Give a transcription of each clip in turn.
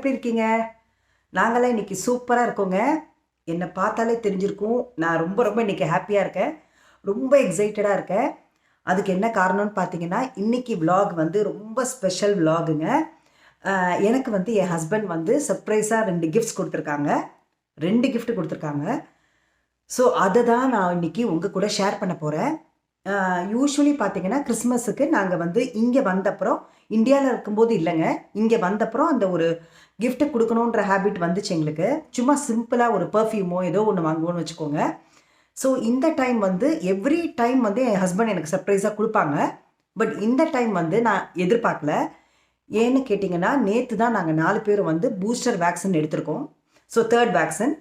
எப்படி இருக்கீங்க? நாங்களாம் இன்னைக்கு சூப்பரா இருக்கோங்க. என்ன பார்த்தாலே தெரிஞ்சிருக்கும். நான் ரொம்ப ரொம்ப இன்னைக்கு ஹேப்பியா இருக்கேன். ரொம்ப எக்ஸைட்டடா இருக்கேன். அதுக்கு என்ன காரணம்னு பார்த்தீங்கன்னா, இன்னைக்கு விளாக் வந்து ரொம்ப ஸ்பெஷல் விளாகுங்க. எனக்கு வந்து என் ஹஸ்பண்ட் வந்து சர்ப்ரைஸா 2 கிஃப்ட்ஸ் குடுத்துருக்காங்க. 2 கிஃப்ட் குடுத்துருக்காங்க. ஸோ அத தான் நான் இன்னைக்கு உங்க கூட ஷேர் பண்ண போறேன். யூசுவலி பார்த்தீங்கன்னா, கிறிஸ்மஸுக்கு நாங்க வந்து இங்க வந்தப்புறம் இந்தியால இருக்கும்போது இல்லங்க. இங்க வந்தப்புறம் அந்த ஒரு கிஃப்ட் குடுக்கணுன்ற ஹேபிட் வந்துச்சு எங்களுக்கு. சும்மா சிம்பிளா ஒரு பெர்ஃப்யூமோ ஏதோ ஒண்ணு வாங்குவோம்னு வச்சுக்கோங்க. ஸோ இந்த டைம் வந்து எவ்ரி டைம் வந்து என் ஹஸ்பண்ட் எனக்கு சர்ப்ரைஸா குடுப்பாங்க. பட் இந்த டைம் வந்து நான் எதிர்பார்க்கல. ஏன்னு கேட்டிங்கன்னா, நேத்து தான் நாங்க 4 பேரும் வந்து பூஸ்டர் வேக்சின் எடுத்திருக்கோம். So 3 vaccine.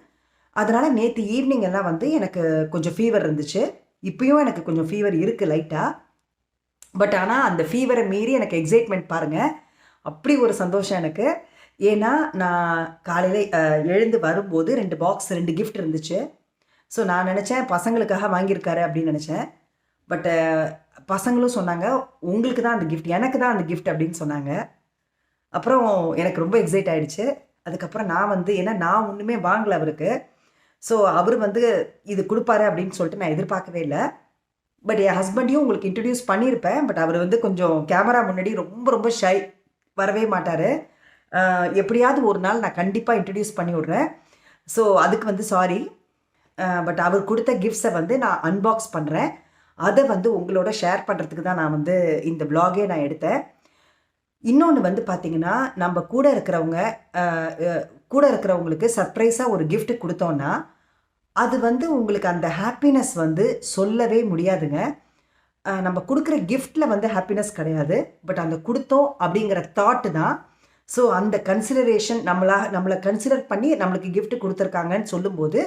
அதனால நேத்து ஈவ்னிங் எல்லாம் வந்து எனக்கு கொஞ்சம் ஃபீவர் இருந்துச்சு. இப்பயும் எனக்கு கொஞ்சம் ஃபீவர் இருக்கு லைட்டா. பட் ஆனா அந்த ஃபீவர மீறி எனக்கு எக்ஸைட்மென்ட் பாருங்க. அப்படி ஒரு சந்தோஷம் எனக்கு. ஏன்னா, நான் காலையில எழுந்து வரும்போது 2 பாக்ஸ் 2 கிஃப்ட் இருந்துச்சு. ஸோ நான் நெனச்சேன் பசங்களுக்காக வாங்கியிருக்காரு அப்படின்னு நெனச்சேன். பட் பசங்களும் சொன்னாங்க, "உங்களுக்கு தான் அந்த கிஃப்ட். எனக்கு தான் அந்த கிஃப்ட்" அப்படின்னு சொன்னாங்க. அப்புறம் எனக்கு ரொம்ப எக்ஸைட் ஆயிடுச்சு. அதுக்கப்புறம் நான் வந்து ஏன்னா நான் ஒண்ணுமே வாங்கல அவருக்கு. ஸோ அவரு வந்து இது குடுப்பாரு அப்படின்னு சொல்லிட்டு நான் எதிர்பார்க்கவே இல்ல. பட் என் ஹஸ்பண்டையும் உங்களுக்கு இன்ட்ரோடியூஸ் பண்ணியிருப்பேன். பட் அவரு வந்து கொஞ்சம் கேமரா முன்னாடி ரொம்ப ரொம்ப ஷை. வரவே மாட்டாரு. எப்படியாவது ஒரு நாள் நான் கண்டிப்பா இன்ட்ரோடியூஸ் பண்ணி விடுறேன். ஸோ அதுக்கு வந்து சாரி. பட் அவர் குடுத்த கிஃப்ட்ஸ வந்து நான் அன்பாக்ஸ் பண்றேன். அத வந்து உங்களோட ஷேர் பண்றதுக்கு தான் நான் வந்து இந்த விளாகே நான் எடுத்தேன். இன்னொன்னு வந்து பார்த்தீங்கன்னா, நம்ப கூட இருக்கிறவங்க அ அ கூட இருக்கிறவங்களுக்கு சர்ப்ரைஸா ஒரு கிஃப்ட் குடுத்தோம்னா, அது வந்து உங்களுக்கு அந்த ஹேப்பினஸ் வந்து சொல்லவே முடியாதுங்க. நம்ம குடுக்குற கிஃப்ட்ல வந்து ஹேப்பினஸ் கிடையாது. பட் அந்த குடுத்தோம் அப்படிங்கிற தாட் தான். ஸோ அந்த கன்சிடரேஷன் நம்மள கன்சிடர் பண்ணி நம்மளுக்கு கிஃப்ட் குடுத்துருக்காங்கன்னு சொல்லும்போது,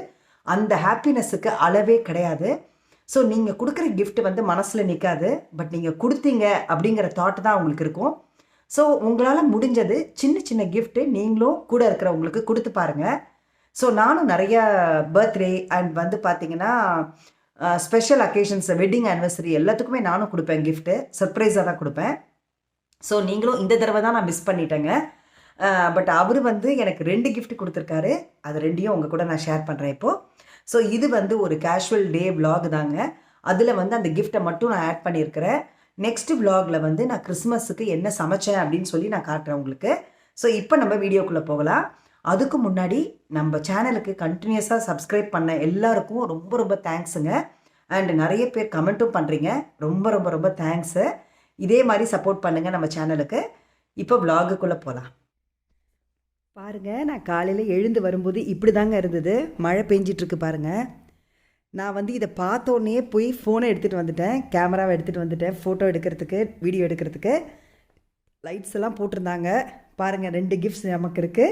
அந்த ஹேப்பினஸ்ஸுக்கு அளவே கிடையாது. ஸோ நீங்க குடுக்குற கிஃப்ட் வந்து மனசுல நிக்காது. பட் நீங்க குடுத்தீங்க அப்படிங்கிற தாட் தான் உங்களுக்கு இருக்கும். ஸோ உங்களால முடிஞ்சது சின்ன சின்ன கிஃப்ட் நீங்களும் கூட இருக்கிறவங்களுக்கு குடுத்து பாருங்க. ஸோ நானும் நெறைய பர்த்டே அண்ட் வந்து பார்த்தீங்கன்னா, ஸ்பெஷல் அக்கேஷன்ஸ் வெட்டிங் ஆனிவர்சரி எல்லாத்துக்குமே நானும் குடுப்பேன் கிஃப்ட். சர்ப்ரைஸா தான் குடுப்பேன். ஸோ நீங்களும் இந்த தடவ தான் நான் மிஸ் பண்ணிட்டேங்க. பட் அவரு வந்து எனக்கு 2 கிஃப்ட் குடுத்துருக்காரு. அது 2யும் உங்க கூட நான் ஷேர் பண்றேன் இப்போ. ஸோ இது வந்து ஒரு கேஷுவல் டே விளாக் தாங்க. அதுல வந்து அந்த கிஃப்ட்ட மட்டும் நான் ஆட் பண்ணியிருக்கிறேன். நெக்ஸ்ட் விளாக்ல வந்து நான் கிறிஸ்மஸுக்கு என்ன சமைச்சேன் அப்படின்னு சொல்லி நான் காட்டுறேன் உங்களுக்கு. ஸோ இப்போ நம்ம வீடியோக்குள்ள போகலாம். அதுக்கு முன்னாடி நம்ம சேனலுக்கு கன்டினியூஸா சப்ஸ்கிரைப் பண்ண எல்லாருக்கும் ரொம்ப ரொம்ப தேங்க்ஸுங்க. அண்ட் நெறைய பேர் கமெண்ட்டும் பண்றீங்க. ரொம்ப ரொம்ப ரொம்ப தேங்க்ஸு. இதே மாரி சப்போர்ட் பண்ணுங்க நம்ம சேனலுக்கு. இப்போ விளாகுக்குள்ள போலாம். பாருங்க, நான் காலையில எழுந்து வரும்போது இப்படி தாங்க இருந்தது. மழை பெஞ்சிட்டு இருக்கு பாருங்க. நான் வந்து இத பார்த்தோனே போய் ஃபோனை எடுத்துட்டு வந்துட்டேன். கேமராவ எடுத்துட்டு வந்துட்டேன். ஃபோட்டோ எடுக்கிறதுக்கு, வீடியோ எடுக்கிறதுக்கு. லைட்ஸ் எல்லாம் போட்டிருந்தாங்க. பாருங்க 2 கிஃப்ட்ஸ் நமக்கு இருக்கு.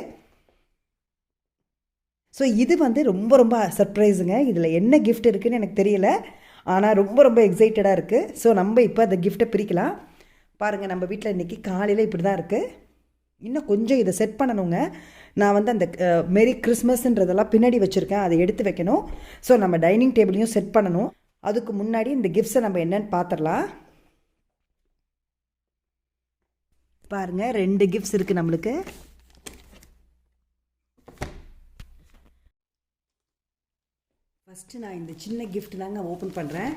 ஸோ இது வந்து ரொம்ப ரொம்ப சர்ப்ரைஸுங்க. இதில் என்ன கிஃப்ட் இருக்குன்னு எனக்கு தெரியல. ஆனால் ரொம்ப ரொம்ப எக்ஸைட்டடாக இருக்குது. ஸோ நம்ம இப்போ அந்த கிஃப்ட்டை பிரிக்கலாம். பாருங்கள், நம்ம வீட்டில் இன்றைக்கி காலையில் இப்படி தான் இருக்குது. இன்னும் கொஞ்சம் இதை செட் பண்ணணுங்க. நான் வந்து அந்த மேரி கிறிஸ்மஸ்ன்றதெல்லாம் பின்னாடி வச்சுருக்கேன். அதை எடுத்து வைக்கணும். ஸோ நம்ம டைனிங் டேபிளையும் செட் பண்ணணும். அதுக்கு முன்னாடி இந்த கிஃப்ட்ஸை நம்ம என்னன்னு பார்த்துடலாம். பாருங்கள், 2 கிஃப்ட்ஸ் இருக்குது நம்மளுக்கு. ஃபஸ்ட்டு நான் இந்த சின்ன கிஃப்ட் தாங்க ஓப்பன் பண்ணுறேன்.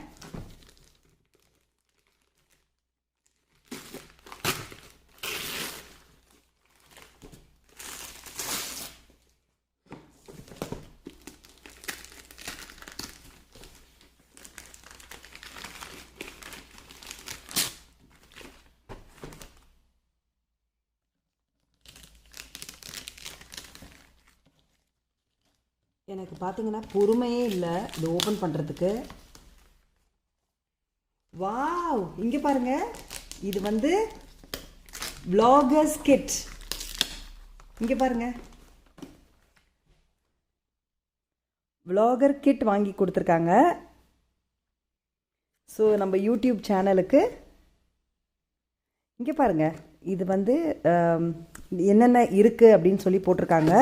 எனக்கு பார்த்தீங்கன்னா பொறுமையே இல்லை இது ஓப்பன் பண்ணுறதுக்கு. வாவ், இங்கே பாருங்க, இது வந்து vloggers kit. இங்கே பாருங்க, vlogger kit வாங்கி கொடுத்துருக்காங்க. ஸோ நம்ம யூடியூப் சேனலுக்கு இங்கே பாருங்க, இது வந்து என்னென்ன இருக்குது அப்படின்னு சொல்லி போட்டிருக்காங்க.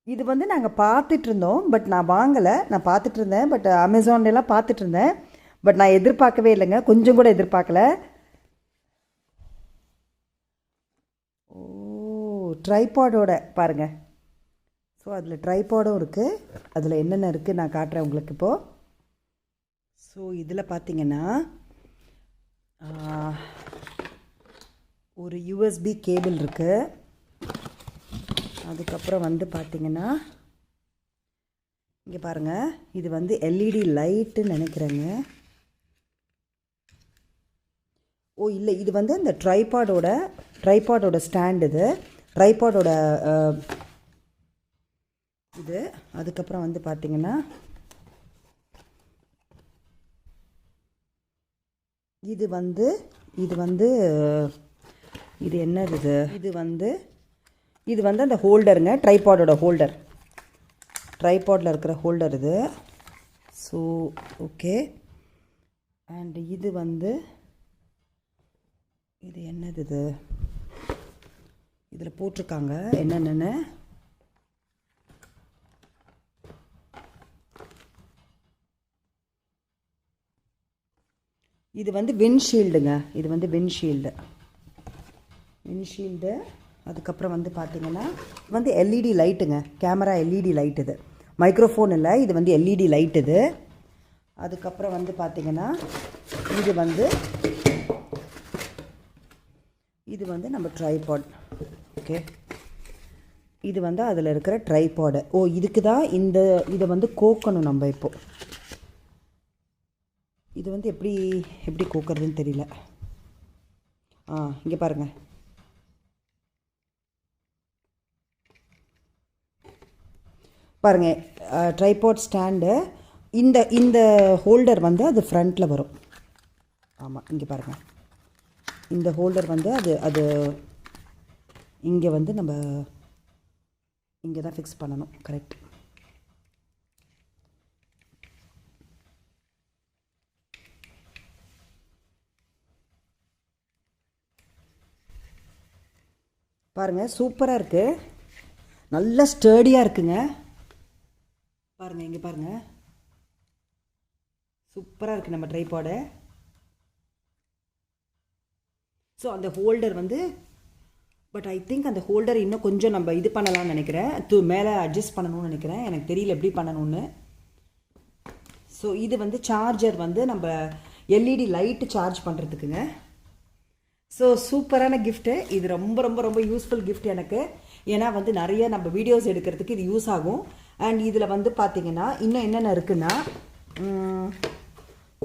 இது வந்து நாங்கள் பார்த்துட்டு இருந்தோம். பட் நான் வாங்கலை. நான் பார்த்துட்டு இருந்தேன். பட் அமேசான்லாம் பார்த்துட்டு இருந்தேன். பட் நான் எதிர்பார்க்கவே இல்லைங்க. கொஞ்சம் கூட எதிர்பார்க்கல. ட்ரைபாடோட பாருங்கள். ஸோ அதில் ட்ரைபாடும் இருக்குது. அதில் என்னென்ன இருக்குது நான் காட்டுறேன் உங்களுக்கு இப்போது. ஸோ இதில் பார்த்தீங்கன்னா ஒரு யூஎஸ்பி கேபிள் இருக்குது. அதுக்கப்புறம் வந்து பார்த்திங்கன்னா இங்கே பாருங்கள், இது வந்து எல்இடி லைட்டுன்னு நினைக்கிறேங்க. ஓ இல்லை, இது வந்து இந்த ட்ரைபாடோட ஸ்டாண்ட். இது ட்ரைபாடோட இது. அதுக்கப்புறம் வந்து பார்த்திங்கன்னா இது என்னது இது வந்து அந்த ஹோல்டருங்க, ட்ரைபாடோட ஹோல்டர், ட்ரைபாடில் இருக்கிற ஹோல்டர் இது. So okay. அண்ட் இது என்னது இதில் போட்டிருக்காங்க என்னென்னு. இது வந்து விண்ட்ஷீல்டுங்க. இது வந்து விண்ட்ஷீல்டு. அதுக்கப்புறம் வந்து பார்த்திங்கன்னா வந்து எல்இடி லைட்டுங்க, கேமரா எல்இடி லைட். இது மைக்ரோஃபோன் இல்லை, இது வந்து எல்இடி லைட் இது. அதுக்கப்புறம் வந்து பார்த்திங்கன்னா இது வந்து நம்ம ட்ரைபாட். ஓகே, இது வந்து அதில் இருக்கிற ட்ரைபாடு. ஓ, இதுக்கு தான் இதை வந்து கோக்கணும் நம்ம. இப்போது இது வந்து எப்படி கோக்கிறதுன்னு தெரியல. இங்கே பாருங்கள். Tripod stand. இந்த ஹோல்டர் வந்து அது ஃப்ரண்ட்டில் வரும். ஆமாம், இங்கே பாருங்கள். இந்த ஹோல்டர் வந்து அது இங்கே வந்து நம்ம இங்கே தான் ஃபிக்ஸ் பண்ணணும். கரெக்ட். பாருங்கள், சூப்பராக இருக்குது. நல்ல ஸ்டர்டியாக இருக்குங்க. பாருங்கள், இங்கே பாருங்கள், சூப்பராக இருக்குது நம்ம ட்ரைபாடு. ஸோ அந்த ஹோல்டர் வந்து பட் ஐ திங்க் அந்த ஹோல்டர் இன்னும் கொஞ்சம் நம்ம இது பண்ணலாம்னு நினைக்கிறேன். மேலே அட்ஜஸ்ட் பண்ணணும்னு நினைக்கிறேன். எனக்கு தெரியல எப்படி பண்ணணும்னு. ஸோ இது வந்து சார்ஜர் வந்து நம்ம எல்இடி லைட்டு சார்ஜ் பண்ணுறதுக்குங்க. ஸோ சூப்பரான கிஃப்ட்டு இது. ரொம்ப ரொம்ப ரொம்ப யூஸ்ஃபுல் கிஃப்ட் எனக்கு. ஏன்னா வந்து நிறைய நம்ம வீடியோஸ் எடுக்கிறதுக்கு இது யூஸ் ஆகும். அண்ட் இதில் வந்து பார்த்திங்கன்னா இன்னும் என்னென்ன இருக்குன்னா,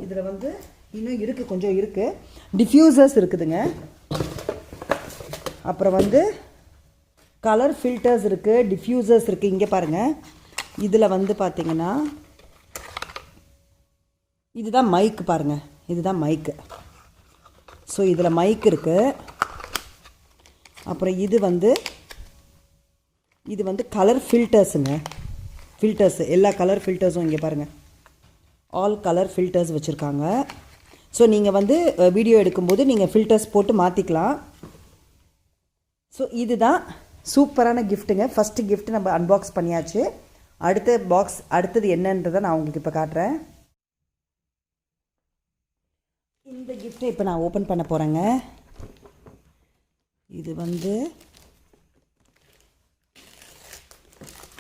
இதில் வந்து இன்னும் இருக்குது, கொஞ்சம் இருக்குது. டிஃப்யூசர்ஸ் இருக்குதுங்க. அப்புறம் வந்து கலர் ஃபில்டர்ஸ் இருக்குது, டிஃப்யூசர்ஸ் இருக்குது. இங்கே பாருங்கள், இதில் வந்து பார்த்திங்கன்னா இதுதான் மைக்கு. பாருங்கள், இதுதான் மைக்கு. ஸோ இதில் மைக் இருக்குது. அப்புறம் இது வந்து கலர் ஃபில்டர்ஸுங்க. ஃபில்டர்ஸ், எல்லா கலர் ஃபில்டர்ஸும் இங்கே பாருங்கள், ஆல் கலர் ஃபில்டர்ஸ் வச்சுருக்காங்க. ஸோ நீங்கள் வந்து வீடியோ எடுக்கும்போது நீங்கள் ஃபில்டர்ஸ் போட்டு மாற்றிக்கலாம். ஸோ இதுதான் சூப்பரான கிஃப்ட்டுங்க. ஃபஸ்ட்டு கிஃப்ட் நம்ம அன்பாக்ஸ் பண்ணியாச்சு. அடுத்தது என்னன்றதை நான் உங்களுக்கு இப்போ காட்டுறேன். இந்த கிஃப்ட்டை இப்போ நான் ஓப்பன் பண்ண போகிறேங்க.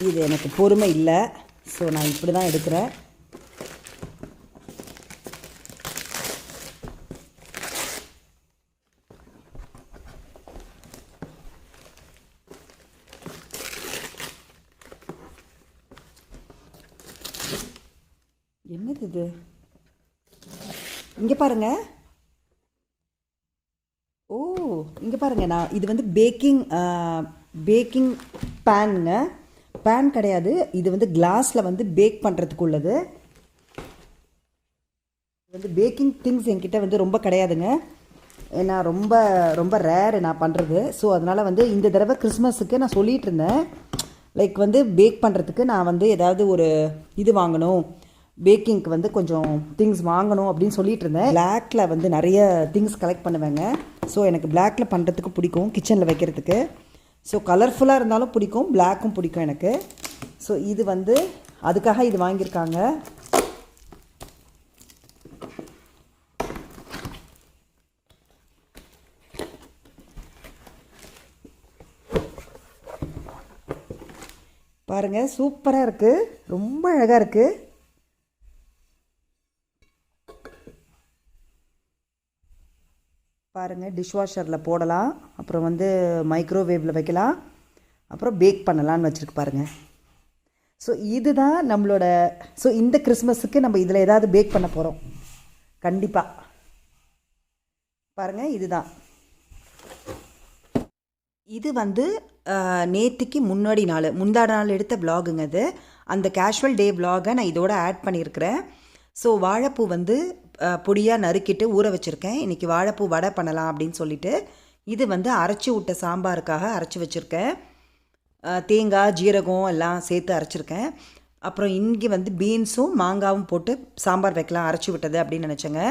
இது எனக்கு பொறுமை இல்லை. ஸோ நான் இப்படி தான் எடுக்கிறேன். என்னது இது? இங்கே பாருங்கள். ஓ, இங்கே பாருங்கள். இது வந்து பேக்கிங் பேனுங்க. பேன் கிடையாது, இது வந்து கிளாஸில் வந்து பேக் பண்ணுறதுக்கு உள்ளது. வந்து பேக்கிங் திங்ஸ் என்கிட்ட வந்து ரொம்ப கிடையாதுங்க. ஏன்னா ரொம்ப ரொம்ப ரேரு நான் பண்ணுறது. ஸோ அதனால் வந்து இந்த தடவை கிறிஸ்மஸுக்கு நான் சொல்லிகிட்டு இருந்தேன், லைக் வந்து பேக் பண்ணுறதுக்கு நான் வந்து ஏதாவது ஒரு இது வாங்கணும், பேக்கிங்க்கு வந்து கொஞ்சம் திங்ஸ் வாங்கணும் அப்படின்னு சொல்லிட்டு இருந்தேன். பிளாக்கில் வந்து நிறைய திங்ஸ் கலெக்ட் பண்ணுவேங்க. ஸோ எனக்கு பிளாக்கில் பண்ணுறதுக்கு பிடிக்கும், கிச்சனில் வைக்கிறதுக்கு. ஸோ கலர்ஃபுல்லாக இருந்தாலும் பிடிக்கும், பிளாக்கும் பிடிக்கும் எனக்கு. ஸோ இது வந்து அதுக்காக இது வாங்கியிருக்காங்க. பாருங்கள், சூப்பராக இருக்குது, ரொம்ப அழகாக இருக்குது. பாருங்கள், டிஷ்வாஷரில் போடலாம், அப்புறம் வந்து மைக்ரோவேவில் வைக்கலாம், அப்புறம் பேக் பண்ணலான்னு வச்சுருக்கு பாருங்கள். ஸோ இதுதான் நம்மளோட. ஸோ இந்த கிறிஸ்மஸுக்கு நம்ம இதில் ஏதாவது பேக் பண்ண போகிறோம் கண்டிப்பாக. பாருங்கள், இதுதான். இது வந்து நேற்றுக்கு முந்தாடி நாள் எடுத்த விலாகுங்க. அது அந்த கேஷுவல் டே விலாகை நான் இதோட ஆட் பண்ணியிருக்கிறேன். ஸோ வாழைப்பூ வந்து பொடியாக நறுக்கிட்டு ஊற வச்சுருக்கேன். இன்றைக்கி வாழைப்பூ வடை பண்ணலாம் அப்படின்னு சொல்லிட்டு. இது வந்து அரைச்சி விட்ட சாம்பாருக்காக அரைச்சி வச்சுருக்கேன். தேங்காய், ஜீரகம் எல்லாம் சேர்த்து அரைச்சிருக்கேன். அப்புறம் இங்கே வந்து பீன்ஸும் மாங்காவும் போட்டு சாம்பார் வைக்கலாம் அரைச்சி விட்டது அப்படின்னு நினச்சேங்க.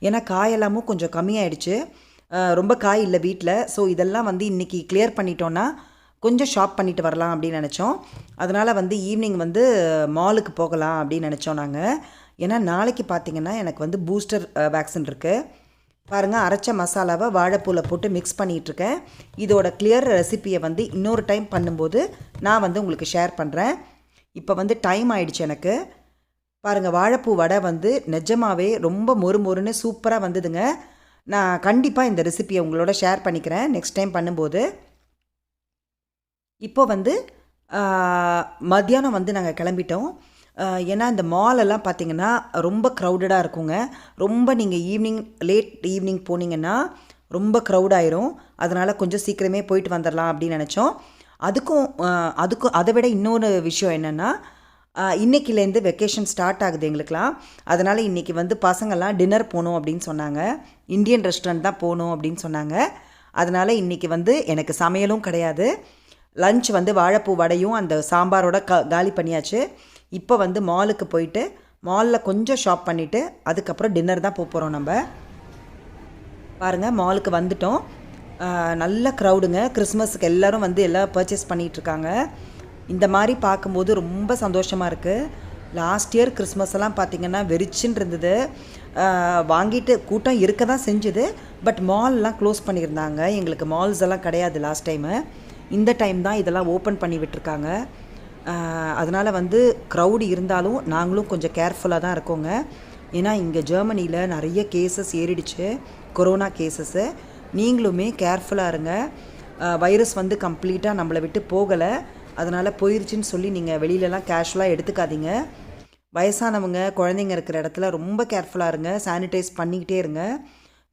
ஏன்னா காயெல்லாமும் கொஞ்சம் கம்மியாயிடுச்சு, ரொம்ப காய் இல்லை வீட்டில். ஸோ இதெல்லாம் வந்து இன்றைக்கி கிளியர் பண்ணிட்டோன்னா கொஞ்சம் ஷாப் பண்ணிட்டு வரலாம் அப்படின்னு நினச்சோம். அதனால் வந்து ஈவினிங் வந்து மாலுக்கு போகலாம் அப்படின்னு நினச்சோம் நாங்கள். ஏன்னா நாளைக்கு பார்த்திங்கன்னா எனக்கு வந்து பூஸ்டர் வேக்சின் இருக்குது. பாருங்கள், அரைச்ச மசாலாவை வாழைப்பூவில் போட்டு மிக்ஸ் பண்ணிகிட்ருக்கேன். இதோட கிளியர் ரெசிப்பியை வந்து இன்னொரு டைம் பண்ணும்போது நான் வந்து உங்களுக்கு ஷேர் பண்ணுறேன். இப்போ வந்து டைம் ஆயிடுச்சு எனக்கு. பாருங்கள், வாழைப்பூ வடை வந்து நிஜமாகவே ரொம்ப மொறுன்னு சூப்பராக வந்ததுங்க. நான் கண்டிப்பாக இந்த ரெசிப்பியை உங்களோட ஷேர் பண்ணிக்கிறேன் நெக்ஸ்ட் டைம் பண்ணும்போது. இப்போ வந்து மத்தியானம் வந்து நாங்கள் கிளம்பிட்டோம். ஏன்னா இந்த மாலெல்லாம் பார்த்திங்கன்னா ரொம்ப க்ரௌடடாக இருக்குங்க. ரொம்ப நீங்கள் லேட் ஈவினிங் போனீங்கன்னா ரொம்ப க்ரௌட் ஆயிரும். அதனால் கொஞ்சம் சீக்கிரமே போயிட்டு வந்துடலாம் அப்படின்னு நினச்சோம். அதுக்கும் அதை விட இன்னொரு விஷயம் என்னென்னா, இன்றைக்கிலேருந்து வெக்கேஷன் ஸ்டார்ட் ஆகுது எங்களுக்கெலாம். அதனால் இன்றைக்கி வந்து பசங்கள்லாம் டின்னர் போகணும் அப்படின்னு சொன்னாங்க. இந்தியன் ரெஸ்டாரண்ட் தான் போகணும் அப்படின்னு சொன்னாங்க. அதனால் இன்றைக்கி வந்து எனக்கு சமையலும் கிடையாது. லஞ்ச் வந்து வாழைப்பூ வடையும் அந்த சாம்பாரோட காலி பண்ணியாச்சு. இப்போ வந்து மாலுக்கு போயிட்டு மாலில் கொஞ்சம் ஷாப் பண்ணிவிட்டு அதுக்கப்புறம் டின்னர் தான் போகிறோம் நம்ம. பாருங்கள், மாலுக்கு வந்துட்டோம். நல்ல க்ரௌடுங்க. கிறிஸ்மஸுக்கு எல்லோரும் வந்து எல்லாம் பர்ச்சேஸ் பண்ணிகிட்ருக்காங்க. இந்த மாதிரி பார்க்கும்போது ரொம்ப சந்தோஷமாக இருக்குது. லாஸ்ட் இயர் கிறிஸ்மஸ் எல்லாம் பார்த்திங்கன்னா வெறிச்சின்னு இருந்தது. வாங்கிட்டு கூட்டம் இருக்க தான் செஞ்சுது. பட் மால்லாம் க்ளோஸ் பண்ணியிருந்தாங்க. எங்களுக்கு மால்ஸ் எல்லாம் கிடையாது லாஸ்ட் டைமு. இந்த டைம் தான் இதெல்லாம் ஓப்பன் பண்ணி விட்டுருக்காங்க. அதனால் வந்து க்ரௌடு இருந்தாலும் நாங்களும் கொஞ்சம் கேர்ஃபுல்லாக தான் இருக்கோங்க. ஏன்னா இங்கே ஜெர்மனியில் நிறைய கேசஸ் ஏறிடுச்சு, கொரோனா கேசஸ்ஸு. நீங்களுமே கேர்ஃபுல்லாக இருங்க. வைரஸ் வந்து கம்ப்ளீட்டாக நம்மளை விட்டு போகலை. அதனால் போயிருச்சுன்னு சொல்லி நீங்கள் வெளியிலலாம் கேஷுவலாக எடுத்துக்காதீங்க. வயசானவங்க, குழந்தைங்க இருக்கிற இடத்துல ரொம்ப கேர்ஃபுல்லாக இருங்க. சானிடைஸ் பண்ணிக்கிட்டே இருங்க.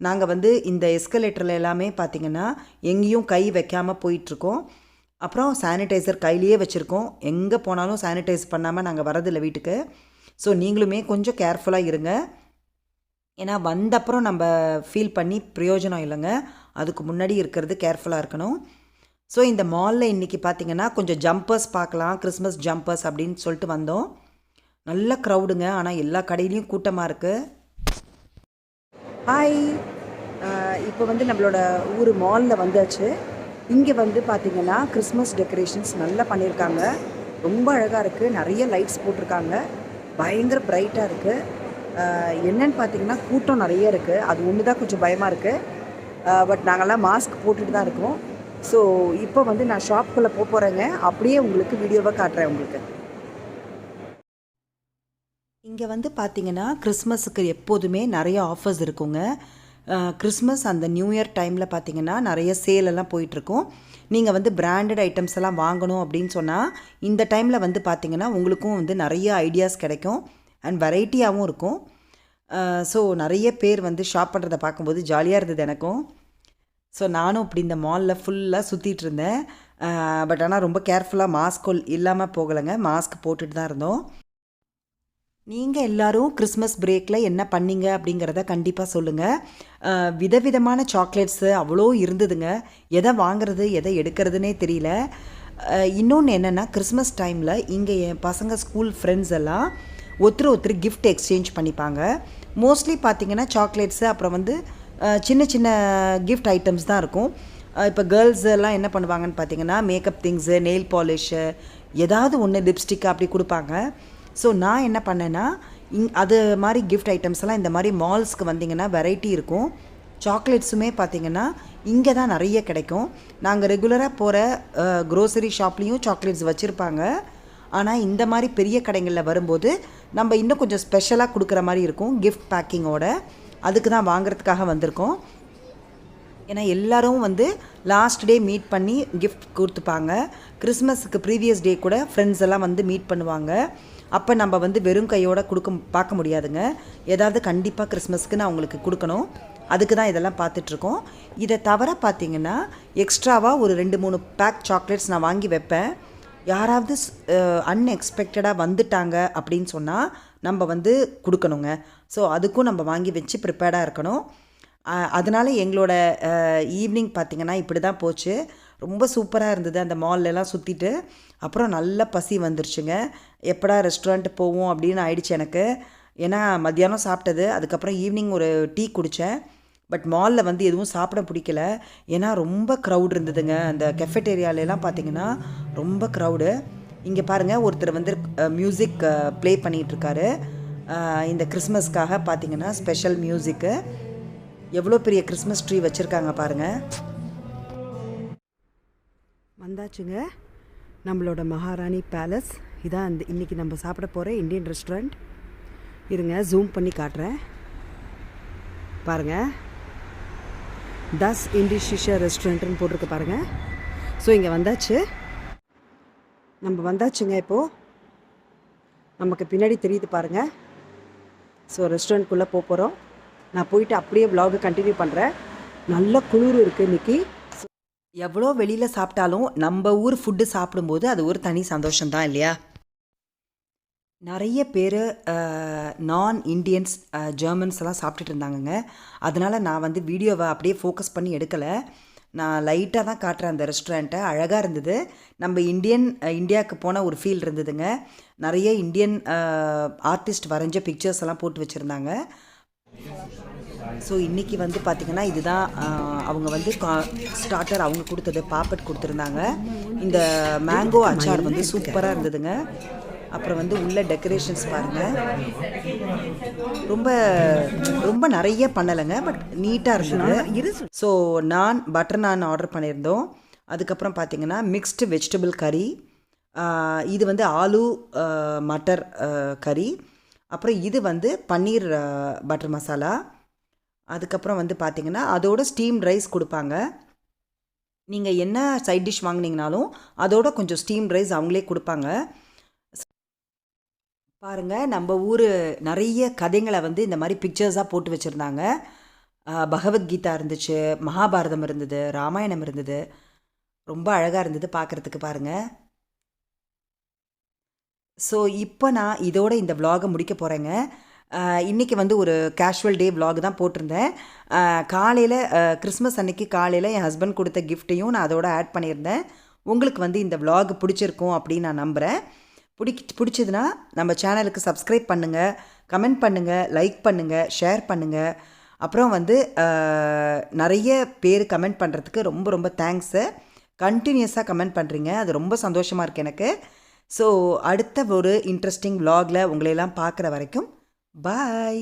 நாங்கள் வந்து இந்த எஸ்கலேட்டரில் எல்லாமே பார்த்திங்கன்னா எங்கேயும் கை வைக்காமல் போயிட்டுருக்கோம். அப்புறம் சானிடைசர் கையிலேயே வச்சுருக்கோம். எங்கே போனாலும் சானிடைஸ் பண்ணாமல் நாங்கள் வரதில்லை வீட்டுக்கு. ஸோ நீங்களுமே கொஞ்சம் கேர்ஃபுல்லாக இருங்க. ஏன்னா வந்தப்புறம் நம்ம ஃபீல் பண்ணி பிரயோஜனம் இல்லைங்க. அதுக்கு முன்னாடி இருக்கிறது கேர்ஃபுல்லாக இருக்கணும். ஸோ இந்த மாலில் இன்றைக்கி பார்த்திங்கன்னா கொஞ்சம் ஜம்பர்ஸ் பார்க்கலாம், கிறிஸ்மஸ் ஜம்பர்ஸ் அப்படின்னு சொல்லிட்டு வந்தோம். நல்ல க்ரௌடுங்க. ஆனால் எல்லா கடையிலையும் கூட்டமாக இருக்குது. ஹாய், இப்போ வந்து நம்மளோட ஊர் மாலில் வந்தாச்சு. இங்கே வந்து பார்த்திங்கன்னா கிறிஸ்மஸ் டெக்கரேஷன்ஸ் நல்லா பண்ணியிருக்காங்க. ரொம்ப அழகாக இருக்குது. நிறைய லைட்ஸ் போட்டிருக்காங்க. பயங்கர பிரைட்டாக இருக்குது. என்னென்னு பார்த்திங்கன்னா கூட்டம் நிறைய இருக்குது. அது ஒன்று தான் கொஞ்சம் பயமாக இருக்குது. பட் நாங்கள்லாம் மாஸ்க் போட்டுட்டு தான் இருக்கோம். ஸோ இப்போ வந்து நான் ஷாப்புக்குள்ளே போகிறேங்க. அப்படியே உங்களுக்கு வீடியோவை காட்டுறேன் உங்களுக்கு. இங்கே வந்து பார்த்திங்கன்னா கிறிஸ்மஸுக்கு எப்போதுமே நிறைய ஆஃபர்ஸ் இருக்குங்க. கிறிஸ்மஸ் அந்த நியூ இயர் டைமில் பார்த்திங்கன்னா நிறைய சேலெல்லாம் போயிட்டுருக்கும். நீங்கள் வந்து பிராண்டட் ஐட்டம்ஸ் எல்லாம் வாங்கணும் அப்படின்னு சொன்னால் இந்த டைமில் வந்து பார்த்திங்கன்னா உங்களுக்கும் வந்து நிறைய ஐடியாஸ் கிடைக்கும் அண்ட் வெரைட்டியாகவும் இருக்கும். ஸோ நிறைய பேர் வந்து ஷாப் பண்ணுறதை பார்க்கும்போது ஜாலியாக இருந்தது எனக்கும். ஸோ நானும் இப்படி இந்த மாலில் ஃபுல்லாக சுற்றிட்டு இருந்தேன். பட் ஆனால் ரொம்ப கேர்ஃபுல்லாக மாஸ்க் இல்லாமல் போகலைங்க. மாஸ்க் போட்டுட்டு தான் இருந்தோம். நீங்கள் எல்லோரும் கிறிஸ்மஸ் பிரேக்கில் என்ன பண்ணீங்க அப்படிங்கிறத கண்டிப்பாக சொல்லுங்கள். விதவிதமான சாக்லேட்ஸு அவ்வளோ இருந்ததுங்க. எதை வாங்குறது எதை எடுக்கிறதுனே தெரியல. இன்னொன்று என்னென்னா, கிறிஸ்மஸ் டைமில் இங்கே என் பசங்க ஸ்கூல் ஃப்ரெண்ட்ஸ் எல்லாம் ஒருத்தர் கிஃப்ட் எக்ஸ்சேஞ்ச் பண்ணிப்பாங்க. மோஸ்ட்லி பார்த்திங்கன்னா சாக்லேட்ஸு, அப்புறம் வந்து சின்ன சின்ன கிஃப்ட் ஐட்டம்ஸ் தான் இருக்கும். இப்போ கேர்ள்ஸ் எல்லாம் என்ன பண்ணுவாங்கன்னு பார்த்திங்கன்னா மேக்கப் திங்ஸு, நெயில் பாலிஷு, ஏதாவது ஒன்று லிப்ஸ்டிக் அப்படி கொடுப்பாங்க. ஸோ நான் என்ன பண்ணேன்னா அது மாதிரி கிஃப்ட் ஐட்டம்ஸ் எல்லாம் இந்த மாதிரி மால்ஸ்க்கு வந்திங்கன்னா வெரைட்டி இருக்கும். சாக்லேட்ஸுமே பார்த்திங்கன்னா இங்கே தான் நிறைய கிடைக்கும். நாங்கள் ரெகுலராக போகிற க்ரோசரி ஷாப்லேயும் சாக்லேட்ஸ் வச்சுருப்பாங்க. ஆனால் இந்த மாதிரி பெரிய கடைகளில் வரும்போது நம்ம இன்னும் கொஞ்சம் ஸ்பெஷலாக கொடுக்குற மாதிரி இருக்கும் கிஃப்ட் பேக்கிங்கோட. அதுக்கு தான் வாங்குறதுக்காக வந்திருக்கோம். ஏன்னா எல்லோரும் வந்து லாஸ்ட் டே மீட் பண்ணி கிஃப்ட் கொடுத்துப்பாங்க. கிறிஸ்மஸுக்கு ப்ரீவியஸ் டே கூட ஃப்ரெண்ட்ஸ் எல்லாம் வந்து மீட் பண்ணுவாங்க. அப்போ நம்ம வந்து வெறும் கையோடு பார்க்க முடியாதுங்க. ஏதாவது கண்டிப்பாக கிறிஸ்மஸ்க்கு நான் அவங்களுக்கு கொடுக்கணும். அதுக்கு தான் இதெல்லாம் பார்த்துட்ருக்கோம். இதை தவிர பார்த்திங்கன்னா எக்ஸ்ட்ராவாக ஒரு 2-3 பேக் சாக்லேட்ஸ் நான் வாங்கி வைப்பேன். யாராவது அன்எக்ஸ்பெக்டடாக வந்துட்டாங்க அப்படின்னு சொன்னால் நம்ம வந்து கொடுக்கணுங்க. ஸோ அதுக்கும் நம்ம வாங்கி வச்சு ப்ரிப்பேர்டாக இருக்கணும். அதனால் எங்களோட ஈவினிங் பார்த்திங்கன்னா இப்படி தான் போச்சு. ரொம்ப சூப்பராக இருந்தது. அந்த மால்லெல்லாம் சுற்றிட்டு அப்புறம் நல்ல பசி வந்துருச்சுங்க. எப்படா ரெஸ்டாரண்ட் போவோம் அப்படின்னு ஆயிடுச்சு எனக்கு. ஏன்னா மத்தியானம் சாப்பிட்டது, அதுக்கப்புறம் ஈவினிங் ஒரு டீ குடித்தேன். பட் மாலில் வந்து எதுவும் சாப்பிட பிடிக்கல. ஏன்னா ரொம்ப க்ரௌட் இருந்ததுங்க. அந்த கெஃபெட்டேரியாலெலாம் பார்த்திங்கன்னா ரொம்ப க்ரௌடு. இங்கே பாருங்கள், ஒருத்தர் வந்து மியூசிக் ப்ளே பண்ணிகிட்ருக்காரு. இந்த கிறிஸ்மஸ்க்காக பார்த்திங்கன்னா ஸ்பெஷல் மியூசிக்கு. எவ்வளோ பெரிய கிறிஸ்மஸ் ட்ரீ வச்சுருக்காங்க பாருங்கள். வந்தாச்சுங்க நம்மளோட மகாராணி பேலஸ். இதான் அந்த இன்றைக்கி நம்ம சாப்பிட போகிற இந்தியன் ரெஸ்டாரண்ட். இருங்க ஜூம் பண்ணி காட்டுறேன் பாருங்கள். தஸ் இண்டிஷிஷர் ரெஸ்டாரண்ட்டுன்னு போட்டிருக்கு பாருங்கள். ஸோ இங்கே வந்தாச்சு, நம்ம வந்தாச்சுங்க. இப்போது நமக்கு பின்னாடி தெரியுது பாருங்கள். ஸோ ரெஸ்டாரண்ட்குள்ளே போகிறோம். நான் போயிட்டு அப்படியே vlog கண்டினியூ பண்ணுறேன். நல்ல குளிர் இருக்குது இன்றைக்கி. எவ்வளோ வெளியில் சாப்பிட்டாலும் நம்ம ஊர் ஃபுட்டு சாப்பிடும்போது அது ஒரு தனி சந்தோஷம்தான் இல்லையா? நிறைய பேர் நான் இண்டியன்ஸ் ஜெர்மன்ஸ் எல்லாம் சாப்பிட்டுட்டு இருந்தாங்கங்க. அதனால் நான் வந்து வீடியோவை அப்படியே ஃபோக்கஸ் பண்ணி எடுக்கலை. நான் லைட்டாக தான் காட்டுறேன் அந்த ரெஸ்டாரண்ட்டை. அழகாக இருந்தது. நம்ம இந்தியாவுக்கு போன ஒரு ஃபீல் இருந்ததுங்க. நிறைய இந்தியன் ஆர்டிஸ்ட் வரைஞ்ச பிக்சர்ஸ் எல்லாம் போட்டு வச்சுருந்தாங்க. ஸோ இன்றைக்கி வந்து பார்த்திங்கன்னா இதுதான் அவங்க வந்து ஸ்டார்டர் அவங்க கொடுத்தது. பாப்பட் கொடுத்துருந்தாங்க. இந்த மேங்கோ அச்சார் வந்து சூப்பராக இருந்ததுங்க. அப்புறம் வந்து உள்ள டெக்கரேஷன்ஸ் பாருங்கள். ரொம்ப ரொம்ப நிறைய பண்ணலைங்க, பட் நீட்டாக இருந்தது. ஸோ பட்டர் நான் ஆர்டர் பண்ணியிருந்தோம். அதுக்கப்புறம் பார்த்திங்கன்னா மிக்ஸ்டு வெஜிடபிள் கறி. இது வந்து ஆலு மட்டர் கறி. அப்புறம் இது வந்து பன்னீர் பட்டர் மசாலா. அதுக்கப்புறம் வந்து பார்த்திங்கன்னா அதோட ஸ்டீம் ரைஸ் கொடுப்பாங்க. நீங்கள் என்ன சைட் டிஷ் வாங்கினீங்கனாலும் அதோட கொஞ்சம் ஸ்டீம் ரைஸ் அவங்களே கொடுப்பாங்க. பாருங்கள், நம்ம ஊர் நிறைய கதைங்களை வந்து இந்த மாதிரி பிக்சர்ஸாக போட்டு வச்சுருந்தாங்க. பகவத்கீதா இருந்துச்சு, மகாபாரதம் இருந்தது, ராமாயணம் இருந்தது. ரொம்ப அழகாக இருந்தது பார்க்குறதுக்கு பாருங்கள். ஸோ இப்போ நான் இதோட இந்த vlog முடிக்க போகிறேங்க. இன்றைக்கி வந்து ஒரு கேஷுவல் டே vlog தான் போட்டிருந்தேன். காலையில் கிறிஸ்மஸ் அன்னைக்கு காலையில் என் ஹஸ்பண்ட் கொடுத்த கிஃப்ட்டையும் நான் அதோட ஆட் பண்ணியிருந்தேன். உங்களுக்கு வந்து இந்த vlog பிடிச்சிருக்கும் அப்படின்னு நான் நம்புகிறேன். பிடிச்சதுன்னா நம்ம சேனலுக்கு சப்ஸ்கிரைப் பண்ணுங்கள், கமெண்ட் பண்ணுங்கள், லைக் பண்ணுங்கள், ஷேர் பண்ணுங்கள். அப்புறம் வந்து நிறைய பேர் கமெண்ட் பண்ணுறதுக்கு ரொம்ப ரொம்ப தேங்க்ஸு. கண்டினியூஸாக கமெண்ட் பண்ணுறீங்க, அது ரொம்ப சந்தோஷமாக இருக்குது எனக்கு. ஸோ அடுத்த ஒரு இன்ட்ரெஸ்டிங் vlogல உங்களையெல்லாம் பார்க்குற வரைக்கும் பாய்.